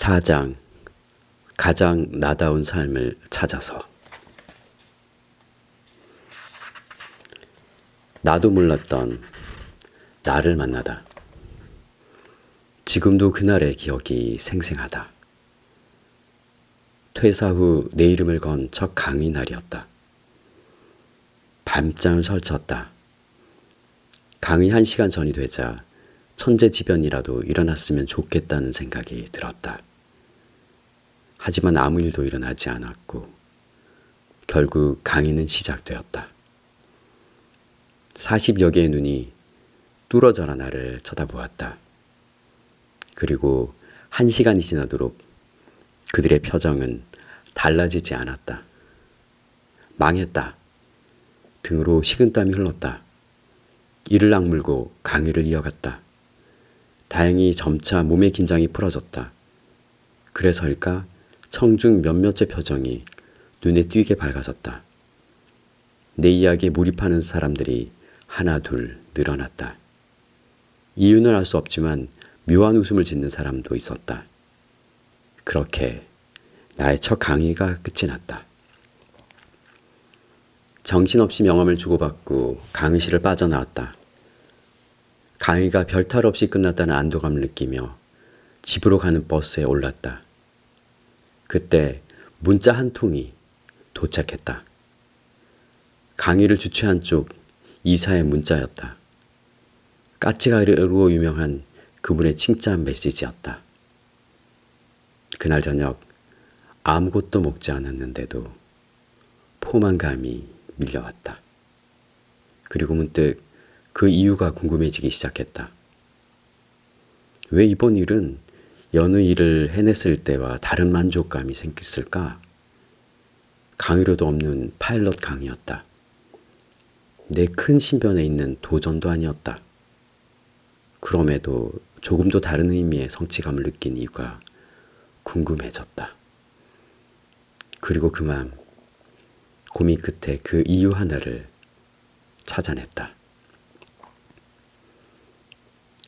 4장 가장 나다운 삶을 찾아서. 나도 몰랐던 나를 만나다. 지금도 그날의 기억이 생생하다. 퇴사 후 내 이름을 건 첫 강의 날이었다. 밤잠을 설쳤다. 강의 1시간 전이 되자 천재지변이라도 일어났으면 좋겠다는 생각이 들었다. 하지만 아무 일도 일어나지 않았고 결국 강의는 시작되었다. 40여 개의 눈이 뚫어져라 나를 쳐다보았다. 그리고 1시간이 지나도록 그들의 표정은 달라지지 않았다. 망했다. 등으로 식은땀이 흘렀다. 이를 악물고 강의를 이어갔다. 다행히 점차 몸의 긴장이 풀어졌다. 그래서일까 청중 몇몇의 표정이 눈에 띄게 밝아졌다. 내 이야기에 몰입하는 사람들이 하나 둘 늘어났다. 이유는 알 수 없지만 묘한 웃음을 짓는 사람도 있었다. 그렇게 나의 첫 강의가 끝이 났다. 정신없이 명함을 주고받고 강의실을 빠져나왔다. 강의가 별탈 없이 끝났다는 안도감을 느끼며 집으로 가는 버스에 올랐다. 그때 문자 한 통이 도착했다. 강의를 주최한 쪽 이사의 문자였다. 까치가리로 유명한 그분의 칭찬 메시지였다. 그날 저녁 아무것도 먹지 않았는데도 포만감이 밀려왔다. 그리고 문득 그 이유가 궁금해지기 시작했다. 왜 이번 일은 여느 일을 해냈을 때와 다른 만족감이 생겼을까? 강의료도 없는 파일럿 강의였다. 내 큰 신변에 있는 도전도 아니었다. 그럼에도 조금도 다른 의미의 성취감을 느낀 이유가 궁금해졌다. 그리고 그만 고민 끝에 그 이유 하나를 찾아냈다.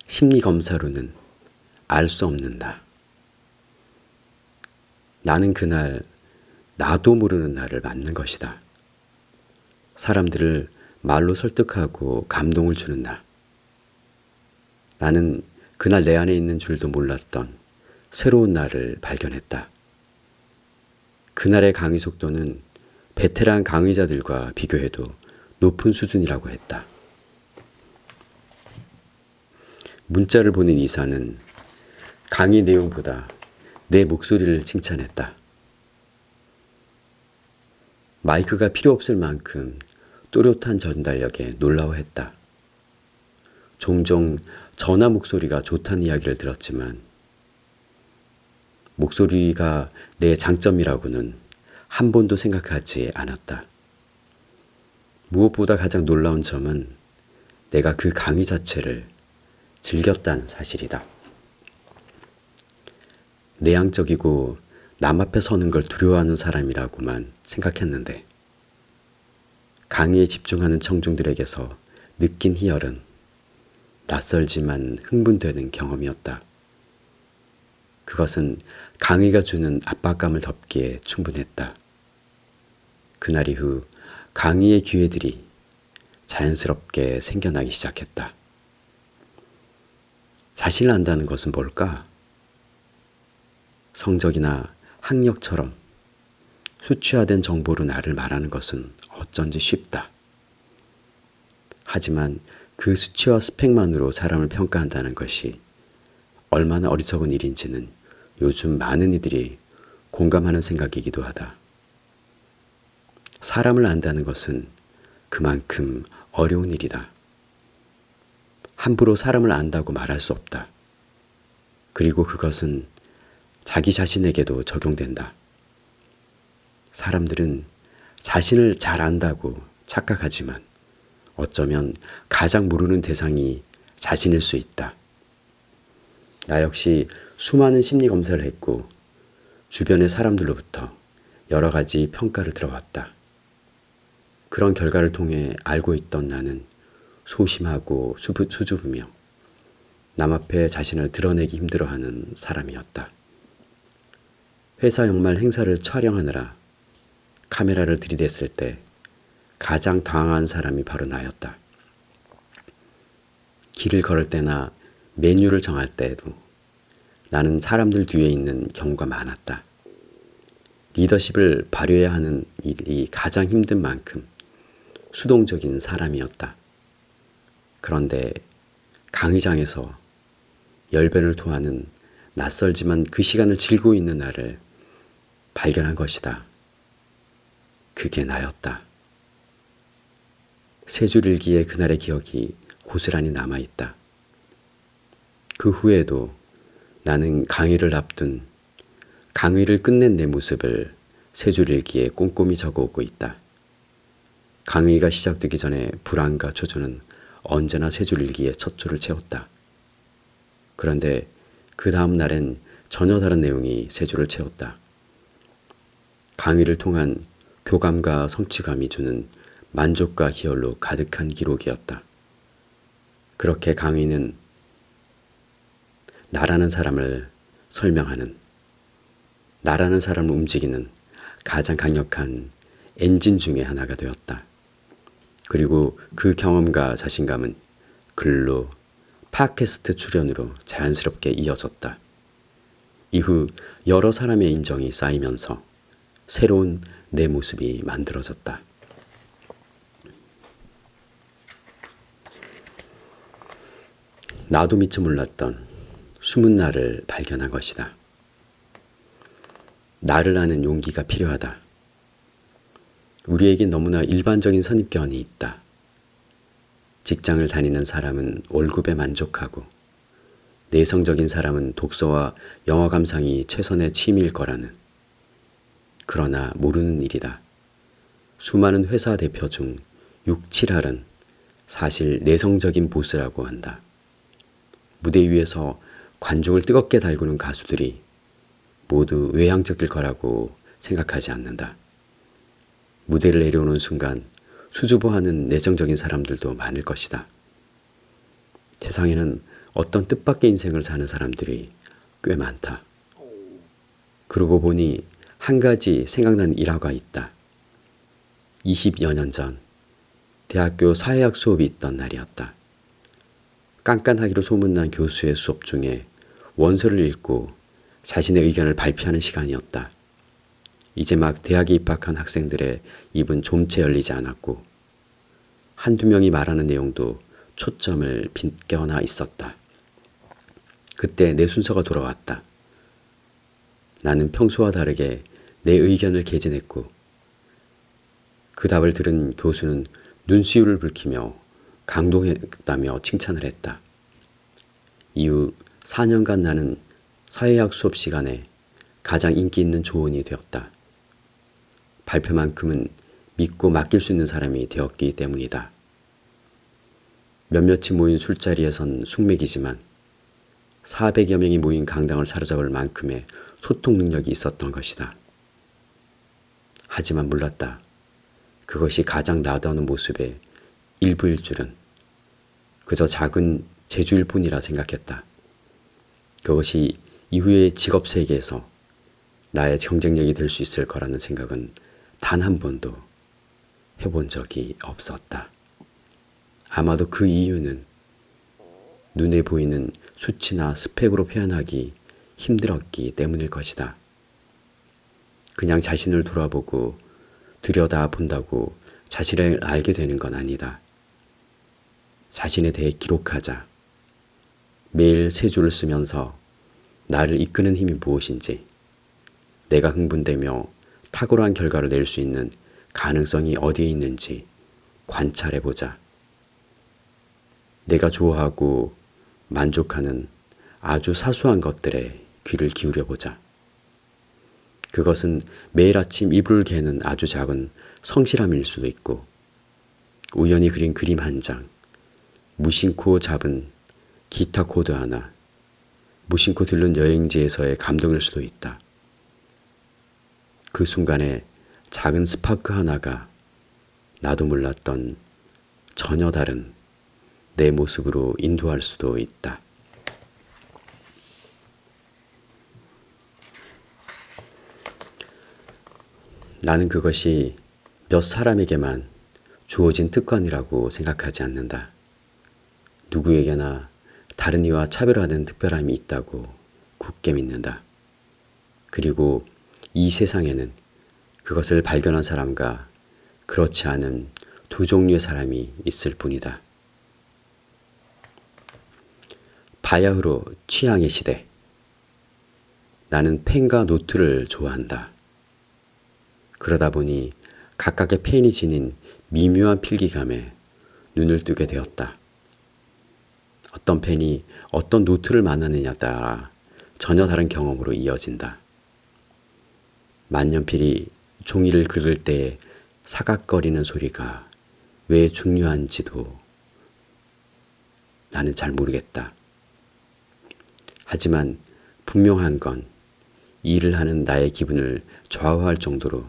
심리검사로는 알 수 없는 나. 나는 그날 나도 모르는 나를 만난 것이다. 사람들을 말로 설득하고 감동을 주는 나. 나는 그날 내 안에 있는 줄도 몰랐던 새로운 나를 발견했다. 그날의 강의 속도는 베테랑 강의자들과 비교해도 높은 수준이라고 했다. 문자를 보낸 이사는 강의 내용보다 내 목소리를 칭찬했다. 마이크가 필요 없을 만큼 또렷한 전달력에 놀라워했다. 종종 전화 목소리가 좋다는 이야기를 들었지만 목소리가 내 장점이라고는 한 번도 생각하지 않았다. 무엇보다 가장 놀라운 점은 내가 그 강의 자체를 즐겼다는 사실이다. 내향적이고 남 앞에 서는 걸 두려워하는 사람이라고만 생각했는데 강의에 집중하는 청중들에게서 느낀 희열은 낯설지만 흥분되는 경험이었다. 그것은 강의가 주는 압박감을 덮기에 충분했다. 그날 이후 강의의 기회들이 자연스럽게 생겨나기 시작했다. 자신을 안다는 것은 뭘까? 성적이나 학력처럼 수치화된 정보로 나를 말하는 것은 어쩐지 쉽다. 하지만 그 수치와 스펙만으로 사람을 평가한다는 것이 얼마나 어리석은 일인지는 요즘 많은 이들이 공감하는 생각이기도 하다. 사람을 안다는 것은 그만큼 어려운 일이다. 함부로 사람을 안다고 말할 수 없다. 그리고 그것은 자기 자신에게도 적용된다. 사람들은 자신을 잘 안다고 착각하지만 어쩌면 가장 모르는 대상이 자신일 수 있다. 나 역시 수많은 심리 검사를 했고 주변의 사람들로부터 여러 가지 평가를 들어왔다. 그런 결과를 통해 알고 있던 나는 소심하고 수줍으며 남 앞에 자신을 드러내기 힘들어하는 사람이었다. 회사 연말 행사를 촬영하느라 카메라를 들이댔을 때 가장 당황한 사람이 바로 나였다. 길을 걸을 때나 메뉴를 정할 때에도 나는 사람들 뒤에 있는 경우가 많았다. 리더십을 발휘해야 하는 일이 가장 힘든 만큼 수동적인 사람이었다. 그런데 강의장에서 열변을 토하는 낯설지만 그 시간을 즐기고 있는 나를 발견한 것이다. 그게 나였다. 세 줄 일기의 그날의 기억이 고스란히 남아있다. 그 후에도 나는 강의를 앞둔 강의를 끝낸 내 모습을 세 줄 일기에 꼼꼼히 적어오고 있다. 강의가 시작되기 전에 불안과 초조는 언제나 세 줄 일기에 첫 줄을 채웠다. 그런데 그 다음 날엔 전혀 다른 내용이 세 줄을 채웠다. 강의를 통한 교감과 성취감이 주는 만족과 희열로 가득한 기록이었다. 그렇게 강의는 나라는 사람을 설명하는, 나라는 사람을 움직이는 가장 강력한 엔진 중의 하나가 되었다. 그리고 그 경험과 자신감은 글로, 팟캐스트 출연으로 자연스럽게 이어졌다. 이후 여러 사람의 인정이 쌓이면서 새로운 내 모습이 만들어졌다. 나도 미처 몰랐던 숨은 나를 발견한 것이다. 나를 아는 용기가 필요하다. 우리에겐 너무나 일반적인 선입견이 있다. 직장을 다니는 사람은 월급에 만족하고 내성적인 사람은 독서와 영화 감상이 최선의 취미일 거라는. 그러나 모르는 일이다. 수많은 회사 대표 중 6, 7할은 사실 내성적인 보스라고 한다. 무대 위에서 관중을 뜨겁게 달구는 가수들이 모두 외향적일 거라고 생각하지 않는다. 무대를 내려오는 순간 수줍어하는 내성적인 사람들도 많을 것이다. 세상에는 어떤 뜻밖의 인생을 사는 사람들이 꽤 많다. 그러고 보니 한 가지 생각나는 일화가 있다. 20여 년 전 대학교 사회학 수업이 있던 날이었다. 깐깐하기로 소문난 교수의 수업 중에 원서를 읽고 자신의 의견을 발표하는 시간이었다. 이제 막 대학에 입학한 학생들의 입은 좀채 열리지 않았고 한두 명이 말하는 내용도 초점을 빗겨나 있었다. 그때 내 순서가 돌아왔다. 나는 평소와 다르게 내 의견을 개진했고 그 답을 들은 교수는 눈시울을 붉히며 감동했다며 칭찬을 했다. 이후 4년간 나는 사회학 수업 시간에 가장 인기 있는 조언이 되었다. 발표만큼은 믿고 맡길 수 있는 사람이 되었기 때문이다. 몇몇이 모인 술자리에선 숙맥이지만 400여 명이 모인 강당을 사로잡을 만큼의 소통 능력이 있었던 것이다. 하지만 몰랐다. 그것이 가장 나다운 모습의 일부일 줄은. 그저 작은 재주일 뿐이라 생각했다. 그것이 이후의 직업 세계에서 나의 경쟁력이 될 수 있을 거라는 생각은 단 한 번도 해본 적이 없었다. 아마도 그 이유는 눈에 보이는 수치나 스펙으로 표현하기 힘들었기 때문일 것이다. 그냥 자신을 돌아보고 들여다본다고 자신을 알게 되는 건 아니다. 자신에 대해 기록하자. 매일 세 줄을 쓰면서 나를 이끄는 힘이 무엇인지, 내가 흥분되며 탁월한 결과를 낼 수 있는 가능성이 어디에 있는지 관찰해보자. 내가 좋아하고 만족하는 아주 사소한 것들에 귀를 기울여보자. 그것은 매일 아침 이불을 개는 아주 작은 성실함일 수도 있고, 우연히 그린 그림 한 장, 무심코 잡은 기타 코드 하나, 무심코 들른 여행지에서의 감동일 수도 있다. 그 순간에 작은 스파크 하나가 나도 몰랐던 전혀 다른 내 모습으로 인도할 수도 있다. 나는 그것이 몇 사람에게만 주어진 특권이라고 생각하지 않는다. 누구에게나 다른 이와 차별화된 특별함이 있다고 굳게 믿는다. 그리고 이 세상에는 그것을 발견한 사람과 그렇지 않은 두 종류의 사람이 있을 뿐이다. 바야흐로 취향의 시대. 나는 펜과 노트를 좋아한다. 그러다 보니 각각의 펜이 지닌 미묘한 필기감에 눈을 뜨게 되었다. 어떤 펜이 어떤 노트를 만나느냐에 따라 전혀 다른 경험으로 이어진다. 만년필이 종이를 긁을 때 사각거리는 소리가 왜 중요한지도 나는 잘 모르겠다. 하지만 분명한 건 일을 하는 나의 기분을 좌우할 정도로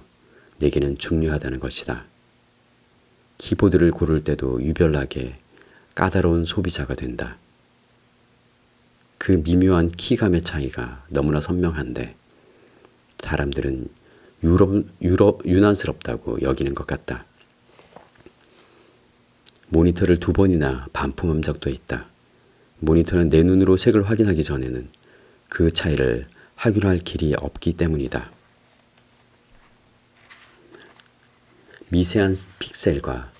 내게는 중요하다는 것이다. 키보드를 고를 때도 유별나게 까다로운 소비자가 된다. 그 미묘한 키감의 차이가 너무나 선명한데 사람들은 유난스럽다고 여기는 것 같다. 모니터를 2번이나 반품한 적도 있다. 모니터는 내 눈으로 색을 확인하기 전에는 그 차이를 확인할 길이 없기 때문이다. 미세한 픽셀과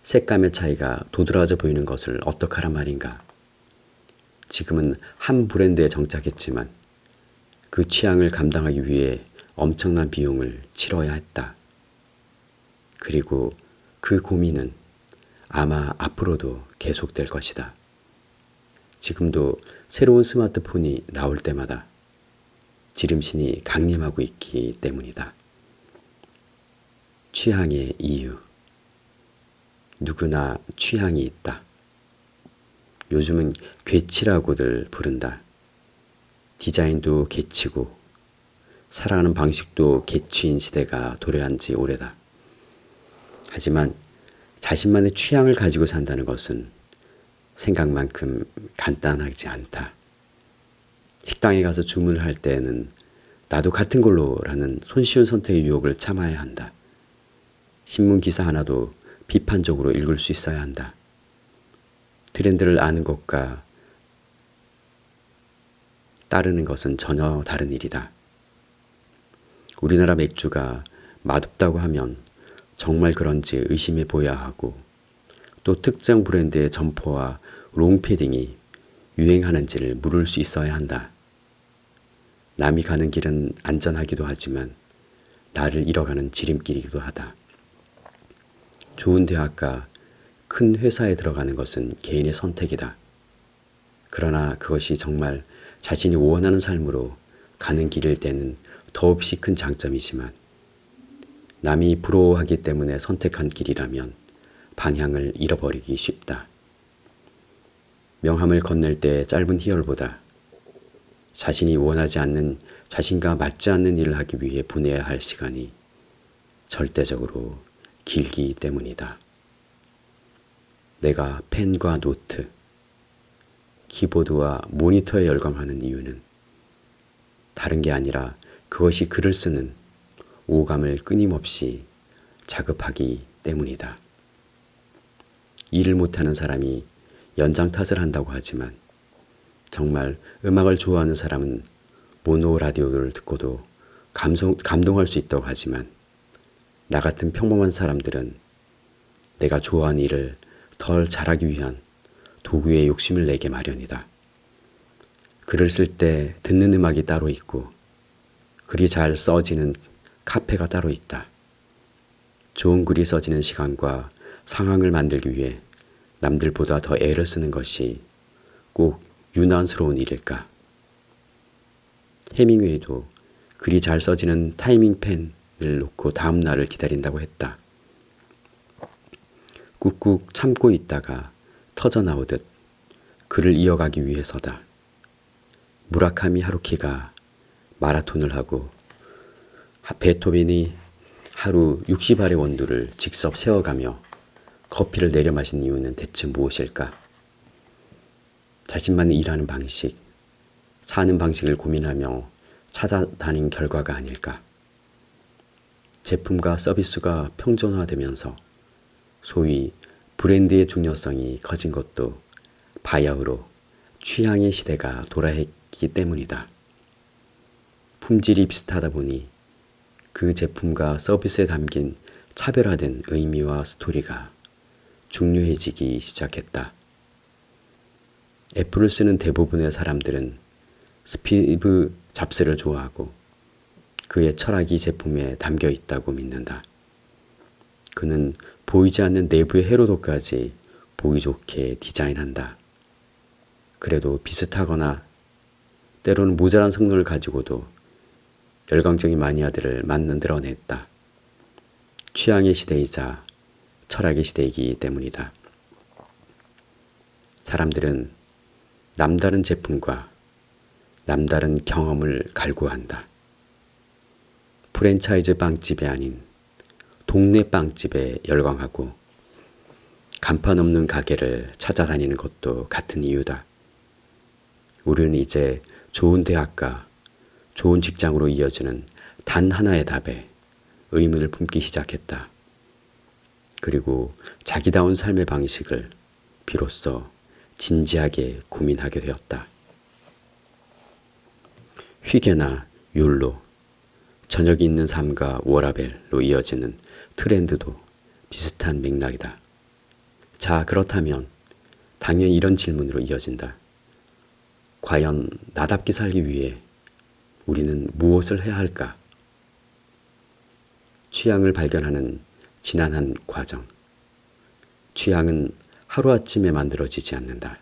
색감의 차이가 도드라져 보이는 것을 어떡하란 말인가. 지금은 한 브랜드에 정착했지만 그 취향을 감당하기 위해 엄청난 비용을 치러야 했다. 그리고 그 고민은 아마 앞으로도 계속될 것이다. 지금도 새로운 스마트폰이 나올 때마다 지름신이 강림하고 있기 때문이다. 취향의 이유. 누구나 취향이 있다. 요즘은 괴치라고들 부른다. 디자인도 괴치고 살아가는 방식도 괴치인 시대가 도래한 지 오래다. 하지만 자신만의 취향을 가지고 산다는 것은 생각만큼 간단하지 않다. 식당에 가서 주문을 할 때에는 나도 같은 걸로라는 손쉬운 선택의 유혹을 참아야 한다. 신문 기사 하나도 비판적으로 읽을 수 있어야 한다. 트렌드를 아는 것과 따르는 것은 전혀 다른 일이다. 우리나라 맥주가 맛없다고 하면 정말 그런지 의심해 보여야 하고 또 특정 브랜드의 점퍼와 롱패딩이 유행하는지를 물을 수 있어야 한다. 남이 가는 길은 안전하기도 하지만 나를 잃어가는 지름길이기도 하다. 좋은 대학과 큰 회사에 들어가는 것은 개인의 선택이다. 그러나 그것이 정말 자신이 원하는 삶으로 가는 길일 때는 더없이 큰 장점이지만 남이 부러워하기 때문에 선택한 길이라면 방향을 잃어버리기 쉽다. 명함을 건넬 때 짧은 희열보다 자신이 원하지 않는 자신과 맞지 않는 일을 하기 위해 보내야 할 시간이 절대적으로 길기 때문이다. 내가 펜과 노트, 키보드와 모니터에 열광하는 이유는 다른 게 아니라 그것이 글을 쓰는 오감을 끊임없이 자극하기 때문이다. 일을 못하는 사람이 연장 탓을 한다고 하지만 정말 음악을 좋아하는 사람은 모노 라디오를 듣고도 감동할 수 있다고 하지만 나 같은 평범한 사람들은 내가 좋아하는 일을 덜 잘하기 위한 도구에 욕심을 내게 마련이다. 글을 쓸 때 듣는 음악이 따로 있고 글이 잘 써지는 카페가 따로 있다. 좋은 글이 써지는 시간과 상황을 만들기 위해 남들보다 더 애를 쓰는 것이 꼭 유난스러운 일일까? 해밍웨이도 글이 잘 써지는 타이밍펜을 놓고 다음 날을 기다린다고 했다. 꾹꾹 참고 있다가 터져나오듯 글을 이어가기 위해서다. 무라카미 하루키가 마라톤을 하고 베토벤이 하루 60알의 원두를 직접 세워가며 커피를 내려 마신 이유는 대체 무엇일까? 자신만의 일하는 방식, 사는 방식을 고민하며 찾아다닌 결과가 아닐까? 제품과 서비스가 평준화되면서 소위 브랜드의 중요성이 커진 것도 바야흐로 취향의 시대가 도래했기 때문이다. 품질이 비슷하다 보니 그 제품과 서비스에 담긴 차별화된 의미와 스토리가 중요해지기 시작했다. 애플을 쓰는 대부분의 사람들은 스티브 잡스를 좋아하고 그의 철학이 제품에 담겨 있다고 믿는다. 그는 보이지 않는 내부의 회로도까지 보기 좋게 디자인한다. 그래도 비슷하거나 때로는 모자란 성능을 가지고도 열광적인 마니아들을 만들어냈다. 취향의 시대이자 철학의 시대이기 때문이다. 사람들은 남다른 제품과 남다른 경험을 갈구한다. 프랜차이즈 빵집이 아닌 동네 빵집에 열광하고 간판 없는 가게를 찾아다니는 것도 같은 이유다. 우리는 이제 좋은 대학과 좋은 직장으로 이어지는 단 하나의 답에 의문을 품기 시작했다. 그리고 자기다운 삶의 방식을 비로소 진지하게 고민하게 되었다. 휘게나 욜로, 저녁이 있는 삶과 워라벨로 이어지는 트렌드도 비슷한 맥락이다. 자, 그렇다면 당연히 이런 질문으로 이어진다. 과연 나답게 살기 위해 우리는 무엇을 해야 할까? 취향을 발견하는 지난한 과정. 취향은 하루아침에 만들어지지 않는다.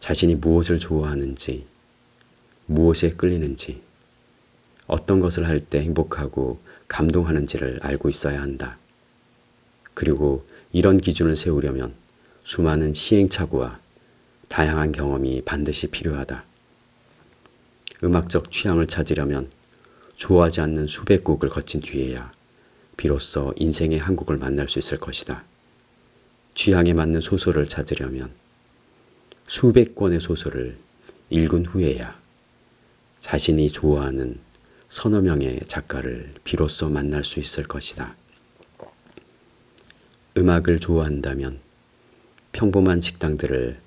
자신이 무엇을 좋아하는지, 무엇에 끌리는지, 어떤 것을 할 때 행복하고 감동하는지를 알고 있어야 한다. 그리고 이런 기준을 세우려면 수많은 시행착오와 다양한 경험이 반드시 필요하다. 음악적 취향을 찾으려면 좋아하지 않는 수백 곡을 거친 뒤에야 비로소 인생의 한 곡을 만날 수 있을 것이다. 취향에 맞는 소설을 찾으려면 수백 권의 소설을 읽은 후에야 자신이 좋아하는 서너 명의 작가를 비로소 만날 수 있을 것이다. 음악을 좋아한다면 평범한 식당들을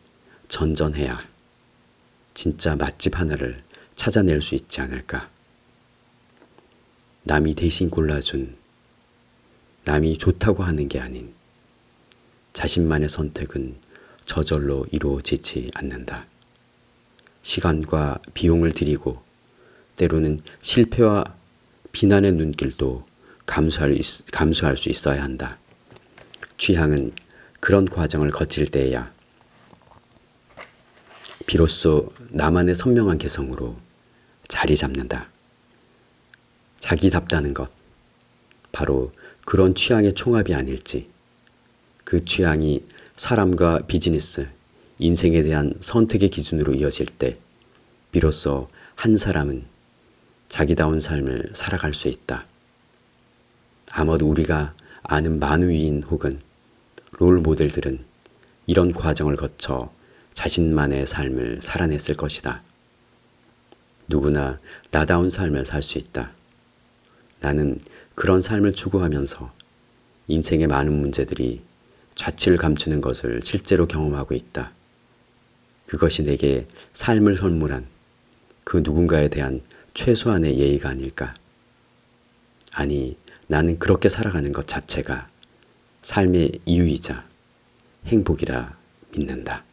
전전해야 진짜 맛집 하나를 찾아낼 수 있지 않을까. 남이 대신 골라준, 남이 좋다고 하는 게 아닌 자신만의 선택은 저절로 이루어지지 않는다. 시간과 비용을 들이고 때로는 실패와 비난의 눈길도 감수할 수 있어야 한다. 취향은 그런 과정을 거칠 때에야 비로소 나만의 선명한 개성으로 자리 잡는다. 자기답다는 것, 바로 그런 취향의 총합이 아닐지, 그 취향이 사람과 비즈니스, 인생에 대한 선택의 기준으로 이어질 때 비로소 한 사람은 자기다운 삶을 살아갈 수 있다. 아마도 우리가 아는 만우이인 혹은 롤 모델들은 이런 과정을 거쳐 자신만의 삶을 살아냈을 것이다. 누구나 나다운 삶을 살 수 있다. 나는 그런 삶을 추구하면서 인생의 많은 문제들이 좌치를 감추는 것을 실제로 경험하고 있다. 그것이 내게 삶을 선물한 그 누군가에 대한 최소한의 예의가 아닐까. 아니, 나는 그렇게 살아가는 것 자체가 삶의 이유이자 행복이라 믿는다.